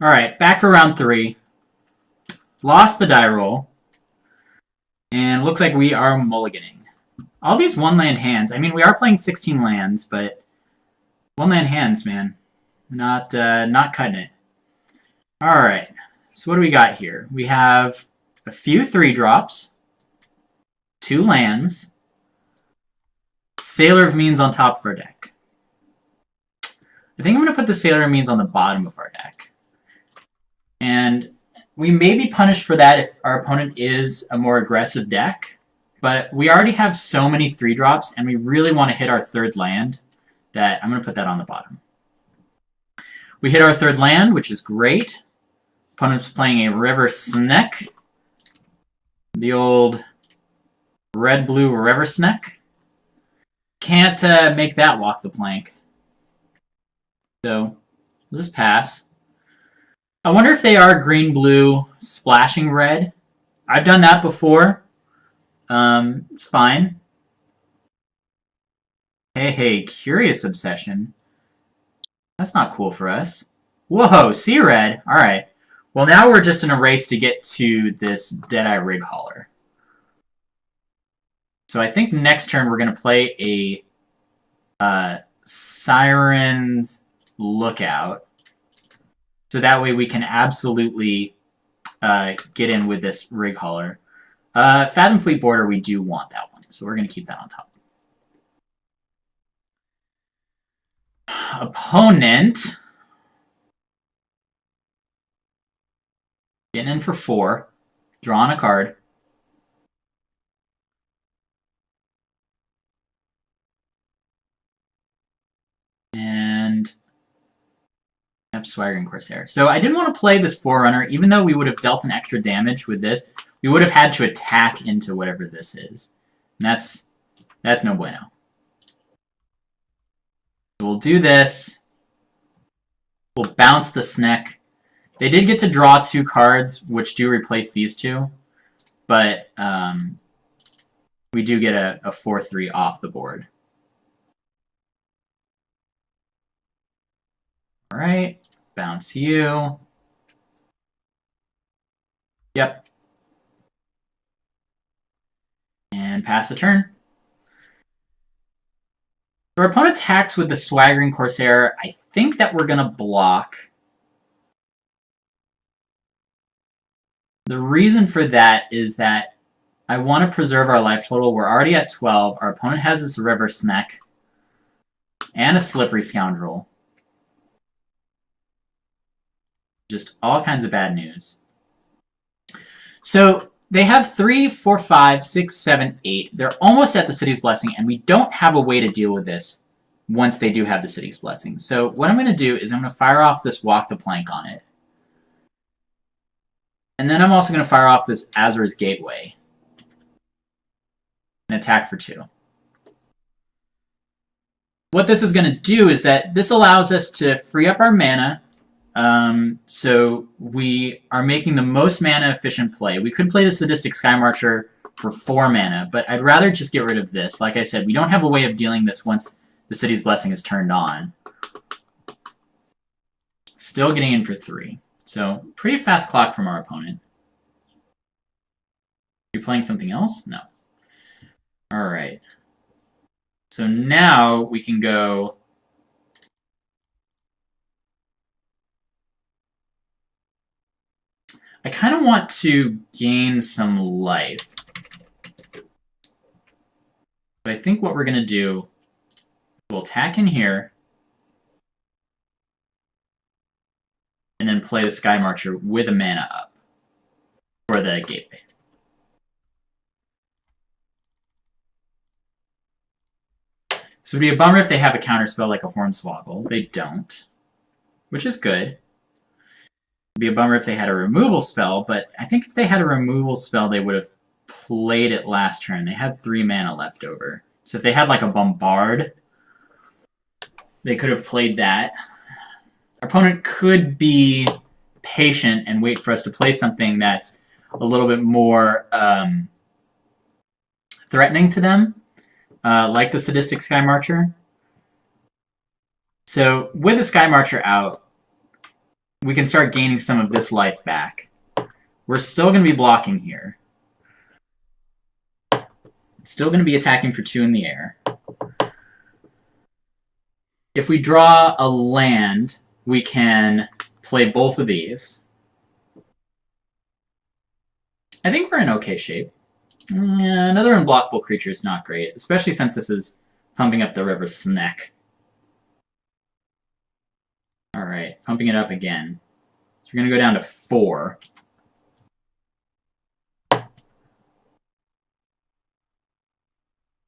Alright, back for round 3. Lost the die roll. And looks like we are mulliganing. All these one-land hands. I mean, we are playing 16 lands, but one-land hands, man. Not cutting it. Alright, so what do we got here? We have a few 3-drops, 2 lands, Sailor of Means on top of our deck. I think I'm going to put the Sailor of Means on the bottom of our deck. And we may be punished for that if our opponent is a more aggressive deck, but we already have so many 3-drops, and we really want to hit our 3rd land that I'm going to put that on the bottom. We hit our 3rd land, which is great. Opponent's playing a River Sneck. The old red-blue River Sneck. Can't make that walk the plank. So, we'll just pass. I wonder if they are green-blue splashing red. I've done that before. It's fine. Hey, Curious Obsession. That's not cool for us. Whoa, sea red. Alright. Well, now we're just in a race to get to this Deadeye Rig Hauler. So I think next turn we're going to play a Siren's Lookout. So that way we can absolutely get in with this Rig Hauler. Fathom Fleet Border, we do want that one. So we're going to keep that on top. Opponent. Getting in for 4. Drawing a card. And yep, Swaggering Corsair. So I didn't want to play this Forerunner, even though we would have dealt an extra damage with this. We would have had to attack into whatever this is. And that's no bueno. So we'll do this. We'll bounce the Sneck. They did get to draw 2 cards, which do replace these 2. But we do get a 4-3 off the board. Alright, bounce you. Yep. And pass the turn. If our opponent attacks with the Swaggering Corsair, I think that we're going to block. The reason for that is that I want to preserve our life total. We're already at 12. Our opponent has this River Sneck and a Slippery Scoundrel. Just all kinds of bad news. So they have 3, 4, 5, 6, 7, 8. They're almost at the City's Blessing, and we don't have a way to deal with this once they do have the City's Blessing. So what I'm going to do is I'm going to fire off this Walk the Plank on it. And then I'm also going to fire off this Azor's Gateway. And attack for 2. What this is going to do is that this allows us to free up our mana. So we are making the most mana efficient play. We could play the Sadistic Skymarcher for 4 mana, but I'd rather just get rid of this. Like I said, we don't have a way of dealing this once the City's Blessing is turned on. Still getting in for 3. So pretty fast clock from our opponent. Are you playing something else? No. Alright. So now we can go... I kind of want to gain some life. But I think what we're going to do, we'll attack in here, and then play the Sky Marcher with a mana up for the Gateway. So it would be a bummer if they have a counterspell like a Hornswoggle. They don't, which is good. It'd be a bummer if they had a removal spell, but I think if they had a removal spell, they would have played it last turn. They had 3 mana left over. So if they had like a Bombard, they could have played that. Our opponent could be patient and wait for us to play something that's a little bit more threatening to them, like the Sadistic Skymarcher. So with the Skymarcher out, we can start gaining some of this life back. We're still going to be blocking here. Still going to be attacking for 2 in the air. If we draw a land, we can play both of these. I think we're in okay shape. Yeah, another unblockable creature is not great, especially since this is pumping up the river Sneck. Alright, pumping it up again. So we're going to go down to 4.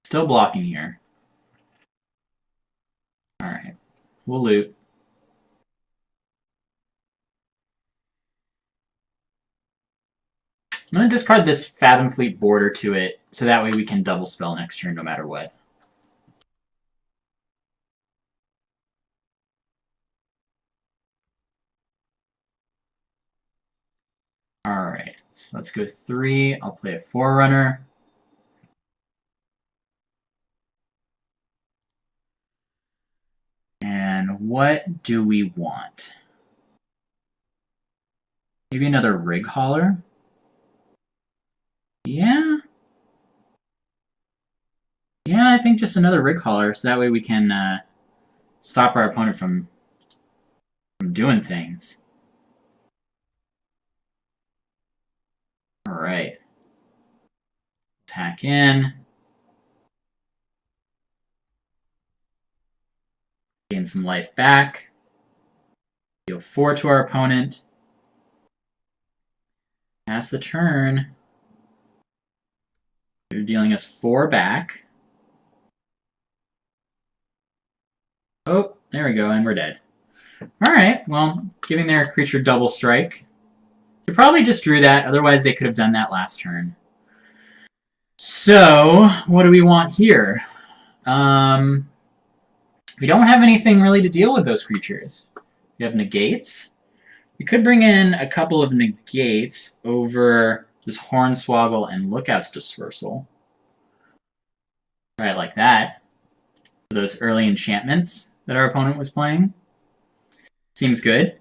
Still blocking here. Alright, we'll loot. I'm going to discard this Fathom Fleet border to it, so that way we can double spell next turn no matter what. Alright, so let's go 3. I'll play a Forerunner. And what do we want? Maybe another Rig Hauler? Yeah. Yeah, I think just another Rig Hauler, so that way we can stop our opponent from doing things. Alright. Attack in. Gain some life back. Deal 4 to our opponent. Pass the turn. They're dealing us 4 back. Oh, there we go, and we're dead. Alright, well, giving their creature double strike. They probably just drew that, otherwise they could have done that last turn. So, what do we want here? We don't have anything really to deal with those creatures. We have negates. We could bring in a couple of negates over this Hornswoggle and Lookout's Dispersal. Right, like that. For those early enchantments that our opponent was playing. Seems good.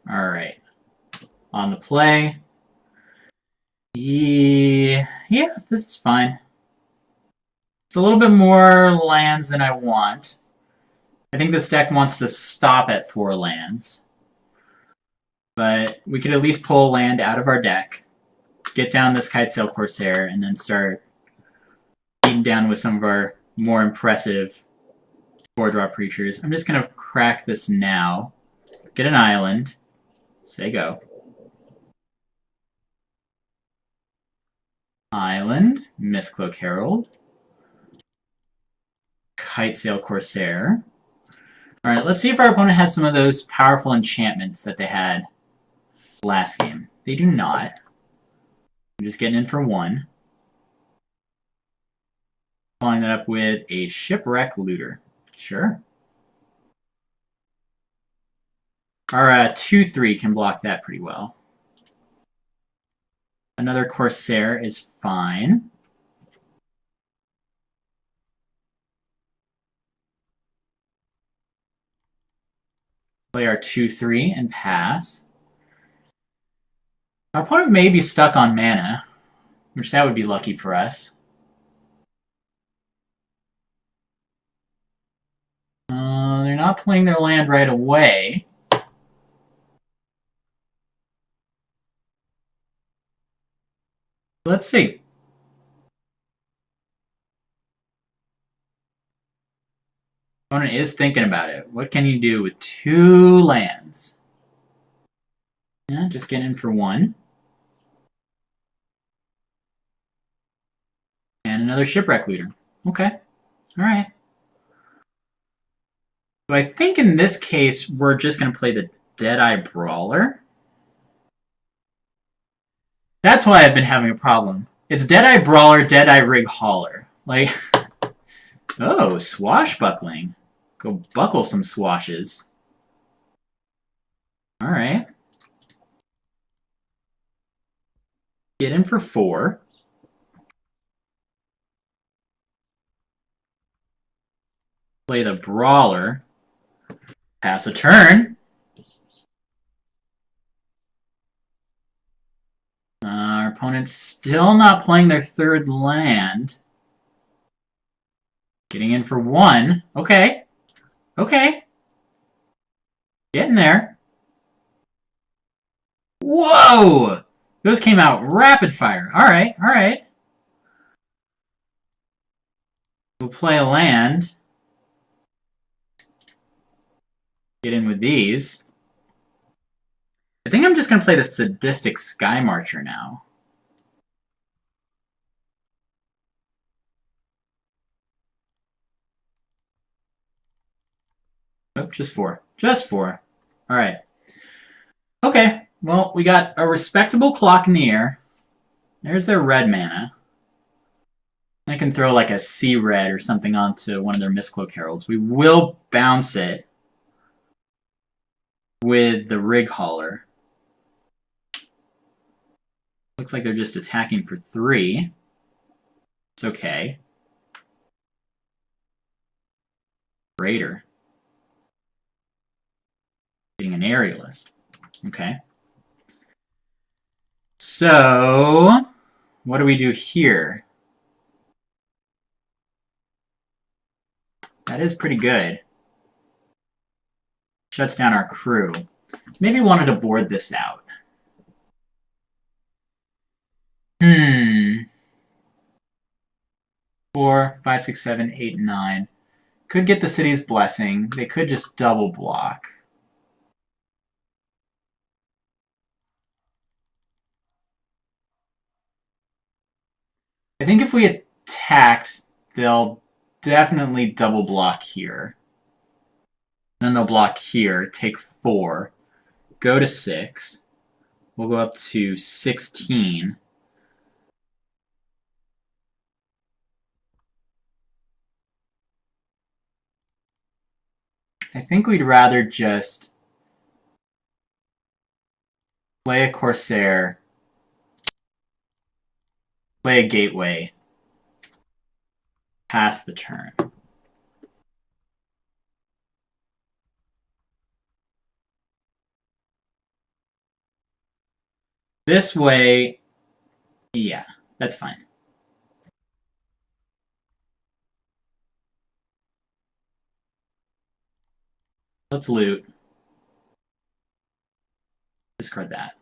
Alright. On the play. Yeah, this is fine. It's a little bit more lands than I want. I think this deck wants to stop at 4 lands. But we could at least pull a land out of our deck, get down this Kitesail Corsair, and then start beating down with some of our more impressive 4-drop creatures. I'm just going to crack this now. Get an island. Say go. Island. Mistcloak Herald. Kitesail Corsair. Alright, let's see if our opponent has some of those powerful enchantments that they had last game. They do not. I'm just getting in for 1. Following that up with a Shipwreck Looter. Sure. Our 2-3 can block that pretty well. Another Corsair is fine. Play our 2-3 and pass. Our opponent may be stuck on mana, which that would be lucky for us. They're not playing their land right away. Let's see. Opponent is thinking about it. What can you do with 2 lands? Yeah, just get in for 1. And another Shipwreck Looter. Okay. Alright. So I think in this case, we're just going to play the Deadeye Brawler. That's why I've been having a problem. It's Deadeye Brawler, Deadeye Rig Hauler. Like, oh, Swashbuckling. Go buckle some swashes. Alright. Get in for 4. Play the Brawler. Pass a turn. Our opponent's still not playing their third land. Getting in for one. Okay. Okay. Getting there. Whoa! Those came out rapid fire. Alright, alright. We'll play a land. Get in with these. I think I'm just going to play the Sadistic Sky Marcher now. Oh, just 4. Just 4. Alright. Okay, well, we got a respectable clock in the air. There's their red mana. I can throw like a sea red or something onto one of their Mistcloak Heralds. We will bounce it with the Rig Hauler. Looks like they're just attacking for 3. It's okay. Raider. Getting an Aerialist. Okay. So, what do we do here? That is pretty good. Shuts down our crew. Maybe wanted to board this out. 4, 5, 6, 7, 8, 9. Could get the city's blessing. They could just double block. I think if we attacked, they'll definitely double block here. Then they'll block here, take 4, go to 6. We'll go up to 16. I think we'd rather just play a Corsair, play a Gateway, pass the turn. This way, yeah, that's fine. Let's loot. Discard that.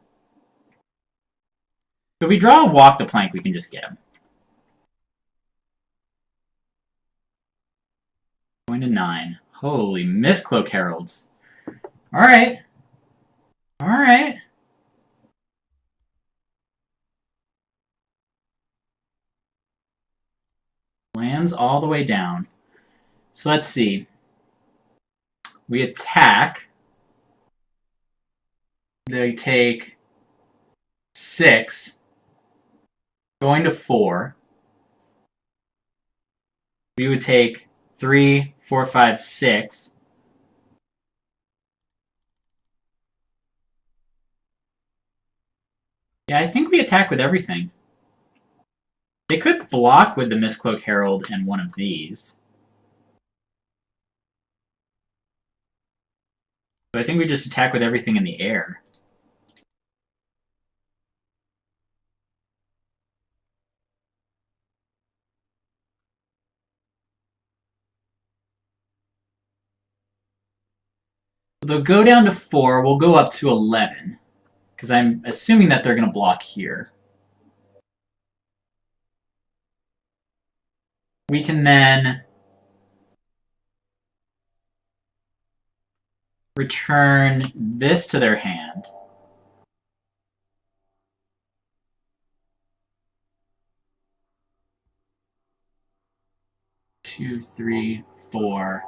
So if we draw a Walk the Plank, we can just get him. Going to 9. Holy Mistcloak Heralds. Alright. Alright. Lands all the way down. So let's see. We attack. They take 6. Going to 4. We would take 3, 4, 5, 6. Yeah, I think we attack with everything. They could block with the Mistcloak Herald and one of these. But I think we just attack with everything in the air. They'll go down to 4. We'll go up to 11. Because I'm assuming that they're going to block here. We can then return this to their hand. Two, 3, 4,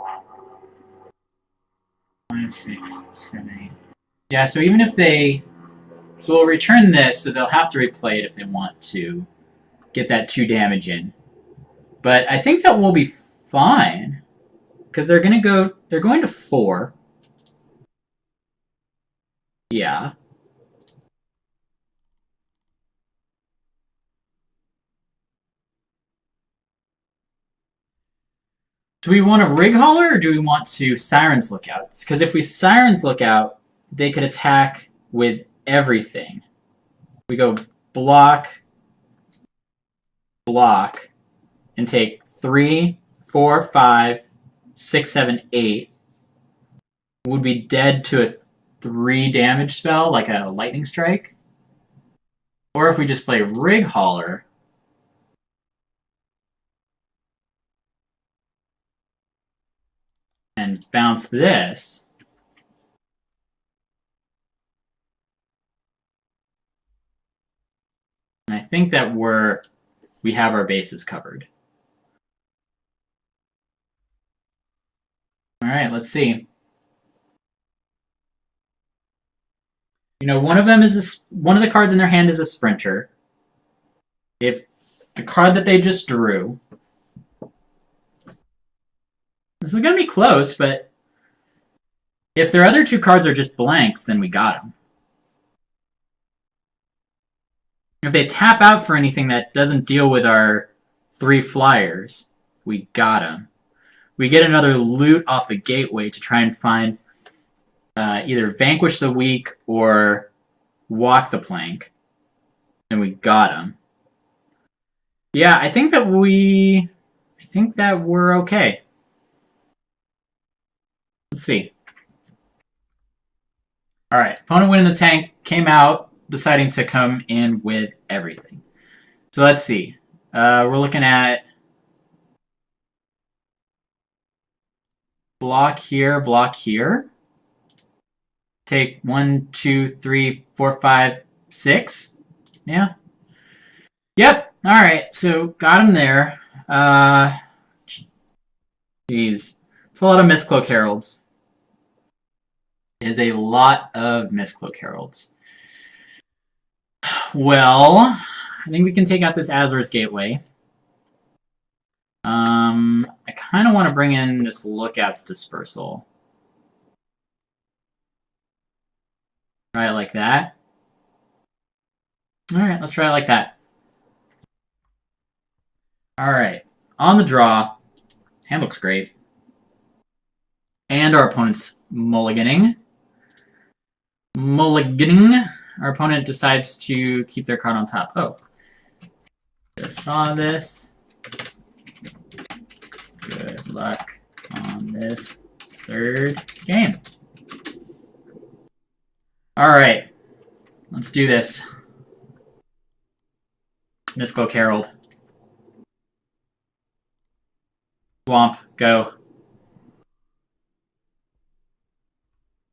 5, 6, 7, 8. Yeah, so even if they... So we'll return this, so they'll have to replay it if they want to get that 2 damage in. But I think that will be fine. Because they're going to 4. Yeah. Do we want a Rig Hauler or do we want to Siren's Lookout? Because if we Siren's Lookout, they could attack with everything. We go block, block, and take 3, 4, 5, 6, 7, 8. Would be dead to a 3 damage spell, like a Lightning Strike. Or if we just play Rig Hauler, and bounce this, and I think that we have our bases covered. All right, let's see. You know, one of the cards in their hand is a Sprinter. If the card that they just drew, this is going to be close, but if their other 2 cards are just blanks, then we got them. If they tap out for anything that doesn't deal with our 3 flyers, we got them. We get another loot off the gateway to try and find either Vanquish the Weak or Walk the Plank. And we got them. Yeah, I think that we're okay. Let's see. Alright, opponent winning the tank came out, deciding to come in with everything. So let's see. We're looking at block here. Take 1, 2, 3, 4, 5, 6. Yeah. Yep. Alright, so got him there. Jeez. It's a lot of Mistcloak Heralds. It is a lot of Mistcloak Heralds. Well, I think we can take out this Azor's Gateway. I kind of want to bring in this Lookout's Dispersal. Try it like that. Alright, let's try it like that. Alright, on the draw. Hand looks great. And our opponent's mulliganing. Our opponent decides to keep their card on top. Oh. Just saw this. Good luck on this 3rd game. Alright. Let's do this. Mistcloak Herald. Swamp, go.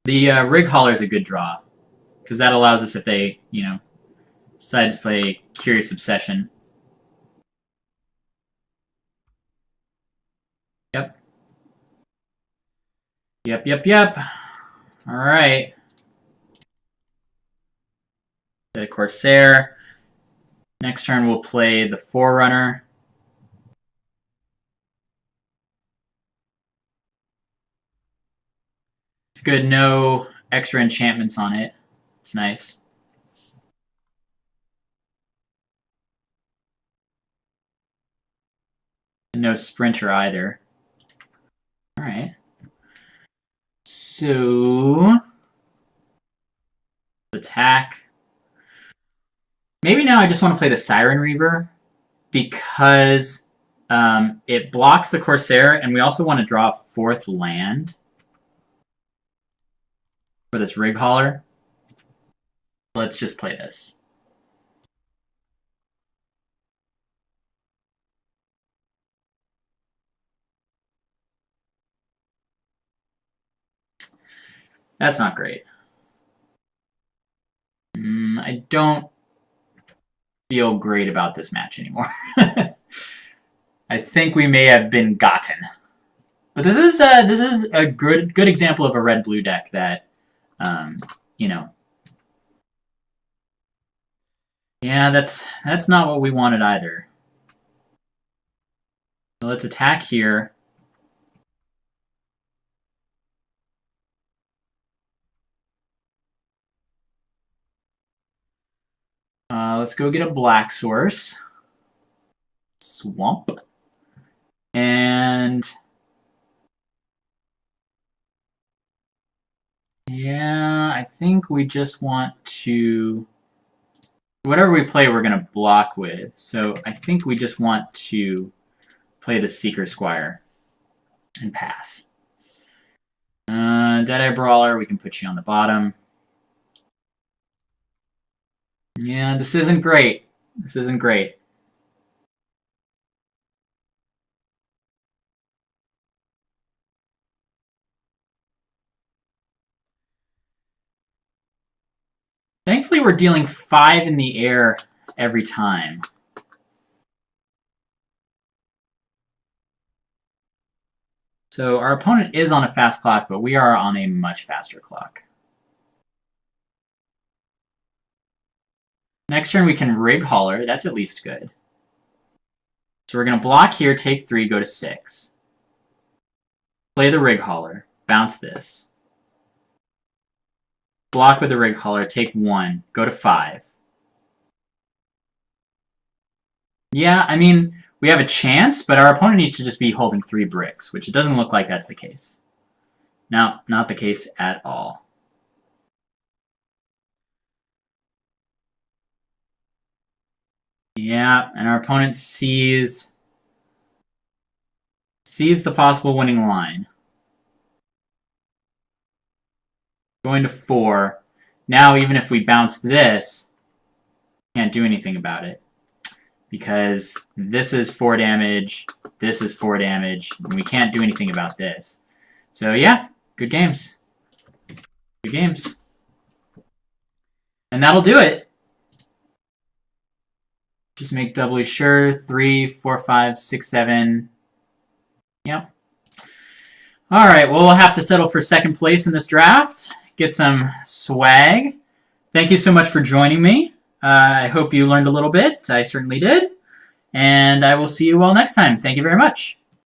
The Rig Hauler is a good draw, because that allows us, if they, decide to play Curious Obsession. Yep. Alright. The Corsair. Next turn we'll play the Forerunner. It's good, no extra enchantments on it. It's nice. And no Sprinter either. Alright. So, attack. Maybe now I just want to play the Siren Reaver because it blocks the Corsair, and we also want to draw a 4th land for this Rig Hauler. Let's just play this. That's not great. I don't feel great about this match anymore. I think we may have been gotten. But this is a good example of a red-blue deck that, yeah, that's not what we wanted either. So let's attack here. Let's go get a black source. Swamp. And Yeah, I think we just want to... Whatever we play, we're going to block with. So I think we just want to play the Seeker Squire and pass. Deadeye Brawler, we can put you on the bottom. Yeah, this isn't great. This isn't great. Thankfully, we're dealing 5 in the air every time. So our opponent is on a fast clock, but we are on a much faster clock. Next turn, we can rig Hauler. That's at least good. So we're going to block here, take 3, go to 6. Play the rig Hauler. Bounce this. Block with the rig Hauler, take 1, go to 5. Yeah, I mean, we have a chance, but our opponent needs to just be holding 3 bricks, which it doesn't look like that's the case. No, not the case at all. Yeah, and our opponent sees the possible winning line. Going to 4. Now, even if we bounce this, can't do anything about it. Because this is 4 damage, this is 4 damage, and we can't do anything about this. So yeah, good games. Good games. And that'll do it. Just make doubly sure. 3, 4, 5, 6, 7. Yep. Alright, well, we'll have to settle for second place in this draft. Get some swag. Thank you so much for joining me. I hope you learned a little bit. I certainly did. And I will see you all next time. Thank you very much.